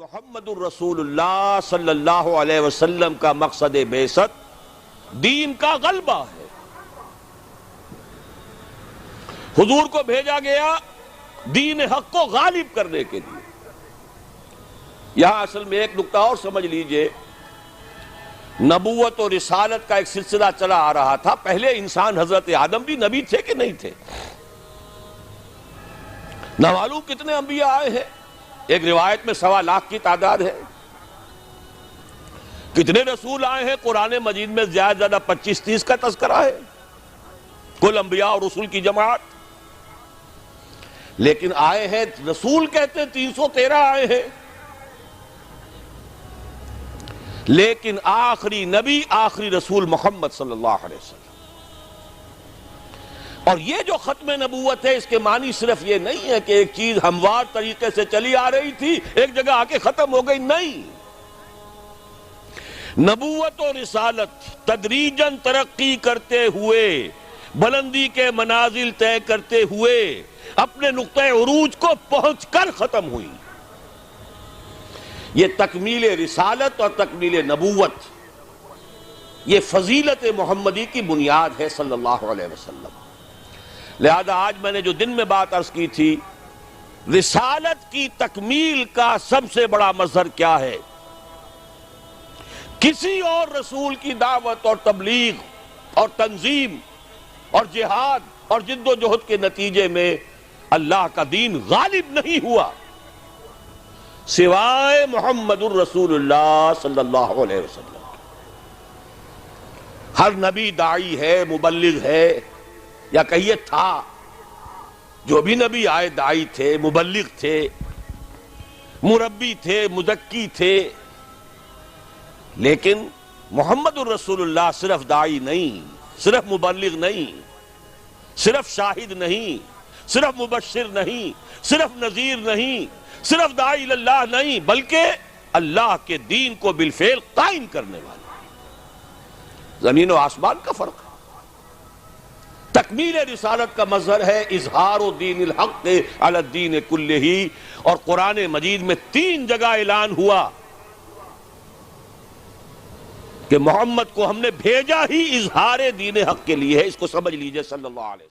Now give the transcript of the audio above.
محمد الرسول اللہ صلی اللہ علیہ وسلم کا مقصد بعثت دین کا غلبہ ہے۔ حضور کو بھیجا گیا دین حق کو غالب کرنے کے لیے۔ یہاں اصل میں ایک نکتہ اور سمجھ لیجئے، نبوت اور رسالت کا ایک سلسلہ چلا آ رہا تھا۔ پہلے انسان حضرت آدم بھی نبی تھے کہ نہیں تھے؟ نہ معلوم کتنے انبیاء آئے ہیں، ایک روایت میں 1.25 لاکھ کی تعداد ہے۔ کتنے رسول آئے ہیں؟ قرآن مجید میں زیادہ زیادہ 25-30 کا تذکرہ ہے، کل انبیاء اور رسول کی جماعت۔ لیکن آئے ہیں، رسول کہتے ہیں 313 آئے ہیں، لیکن آخری نبی آخری رسول محمد صلی اللہ علیہ وسلم۔ اور یہ جو ختم نبوت ہے، اس کے معنی صرف یہ نہیں ہے کہ ایک چیز ہموار طریقے سے چلی آ رہی تھی، ایک جگہ آ کے ختم ہو گئی، نہیں۔ نبوت و رسالت تدریجاً ترقی کرتے ہوئے، بلندی کے منازل طے کرتے ہوئے اپنے نقطہ عروج کو پہنچ کر ختم ہوئی۔ یہ تکمیل رسالت اور تکمیل نبوت، یہ فضیلت محمدی کی بنیاد ہے صلی اللہ علیہ وسلم۔ لہذا آج میں نے جو دن میں بات عرض کی تھی، رسالت کی تکمیل کا سب سے بڑا مظہر کیا ہے؟ کسی اور رسول کی دعوت اور تبلیغ اور تنظیم اور جہاد اور جد و جہد کے نتیجے میں اللہ کا دین غالب نہیں ہوا، سوائے محمد الرسول اللہ صلی اللہ علیہ وسلم۔ ہر نبی داعی ہے، مبلغ ہے، یا کہیے تھا، جو بھی نبی آئے داعی تھے، مبلغ تھے، مربی تھے، مزکی تھے، لیکن محمد الرسول اللہ صرف داعی نہیں، صرف مبلغ نہیں، صرف شاہد نہیں، صرف مبشر نہیں، صرف نذیر نہیں، صرف داعی اللہ نہیں، بلکہ اللہ کے دین کو بالفعل قائم کرنے والا۔ زمین و آسمان کا فرق ہے۔ تکمیل رسالت کا مظہر ہے اظہار دین الحق علی الدین کلہ، اور قرآن مجید میں 3 جگہ اعلان ہوا کہ محمد کو ہم نے بھیجا ہی اظہار دین حق کے لیے ہے۔ اس کو سمجھ لیجئے صلی اللہ علیہ وسلم۔